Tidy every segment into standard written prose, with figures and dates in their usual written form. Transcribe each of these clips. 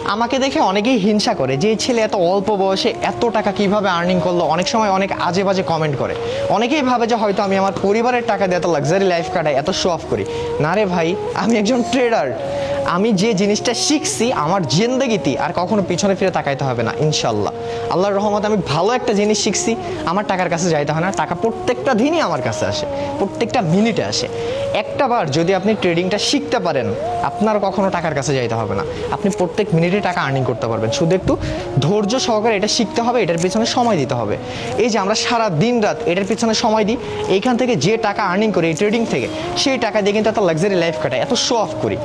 আমাকে দেখে অনেকেই হিংসা করে যে এই ছেলে এত অল্প বয়সে এত টাকা কিভাবে আর্নিং করলো, অনেক সময় অনেক আজে বাজে কমেন্ট করে। অনেকেই ভাবে যে হয়তো আমি আমার পরিবারের টাকা দিয়ে এত লাক্সারি লাইফ কাটাই, এত শো অফ করি। না রে ভাই, আমি একজন ট্রেডার। আমি যে জিনিসটা শিখছি আমার জিন্দেগিতে আর কখনো পিছনে ফিরে তাকাইতে হবে না ইনশাল্লাহ। আল্লাহর রহমতে আমি ভালো একটা জিনিস শিখছি, আমার টাকার কাছে যাইতে হয় না। টাকা প্রত্যেকটা দিনই আমার কাছে আসে, প্রত্যেকটা মিনিটে আসে। একটা বার যদি আপনি ট্রেডিংটা শিখতে পারেন, আপনার কখনো টাকার কাছে যাইতে হবে না। আপনি প্রত্যেক মিনিটে টাকা আর্নিং করতে পারবেন। শুধু একটু ধৈর্য সহকারে এটা শিখতে হবে, এটার পিছনে সময় দিতে হবে। এই যে আমরা সারা দিন রাত এটার পিছনে সময় দিই, এইখান থেকে যে টাকা আর্নিং করি এই ট্রেডিং থেকে, সেই টাকা দিয়ে কিন্তু এত লাক্সারি লাইফ কাটাই, এত শো অফ করি।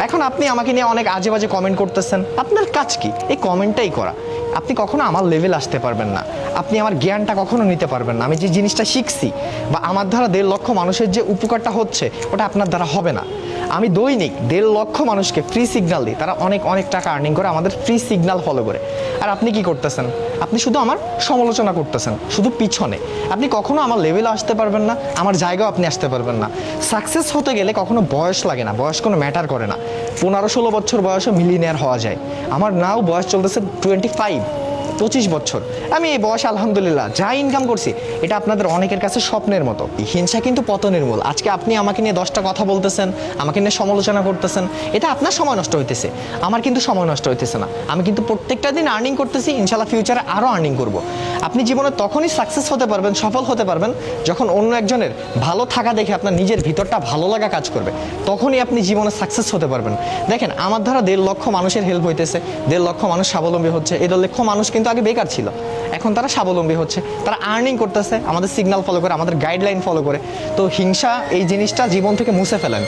এখন আপনি আমাকে নিয়ে অনেক আজে বাজে কমেন্ট করতেছেন, আপনার কাজ কি? এই কমেন্টটাই করা। আপনি কখনো আমার লেভেল আসতে পারবেন না, আপনি আমার জ্ঞানটা কখনো নিতে পারবেন না। আমি যে জিনিসটা শিখছি বা আমার দ্বারা 1.5 লক্ষ মানুষের যে উপকারটা হচ্ছে, ওটা আপনার দ্বারা হবে না। আমি দৈনিক 1.5 লক্ষ মানুষকে ফ্রি সিগন্যাল দিই, তারা অনেক অনেক টাকা আর্নিং করে আমাদের ফ্রি সিগন্যাল ফলো করে। আর আপনি কি করতেছেন? আপনি শুধু আমার সমালোচনা করতেছেন, শুধু পিছনে। আপনি কখনো আমার লেভেলে আসতে পারবেন না, আমার জায়গাও আপনি আসতে পারবেন না। সাকসেস হতে গেলে কখনো বয়স লাগে না, বয়স কোনো ম্যাটার করে না। 15-16 বছর বয়সে মিলিয়নিয়ার হওয়া যায়। আমার নাও বয়স চলতেছে 25 বছর। আমি এই বয়সে আলহামদুলিল্লাহ যা ইনকাম করছি, এটা আপনাদের অনেকের কাছে স্বপ্নের মতো। হিংসা কিন্তু পতনের মূল। আজকে আপনি আমাকে নিয়ে 10টা কথা বলতেছেন, আমাকে নিয়ে সমালোচনা করতেছেন, এটা আপনার সময় নষ্ট হইতেছে, আমার কিন্তু সময় নষ্ট হইতেছে না। আমি কিন্তু প্রত্যেকটা দিন আর্নিং করতেছি, ইনশাল্লাহ ফিউচারে আরও আর্নিং করব। আপনি জীবনে তখনই সাকসেস হতে পারবেন, সফল হতে পারবেন, যখন অন্য একজনের ভালো থাকা দেখে আপনার নিজের ভিতরটা ভালো লাগা কাজ করবে। তখনই আপনি জীবনে সাকসেস হতে পারবেন। দেখেন, আমার দ্বারা 1.5 লক্ষ মানুষের হেল্প হইতেছে, 1.5 লক্ষ মানুষ স্বাবলম্বী হচ্ছে। এই 1.5 লক্ষ মানুষ কিন্তু আগে বেকার ছিল, এখন তারা স্বাবলম্বী হচ্ছে, তারা আর্নিং করতেছে আমাদের সিগন্যাল ফলো করে, আমাদের গাইডলাইন ফলো করে। তো হিংসা এই জিনিসটা জীবন থেকে মুছে ফেলেন।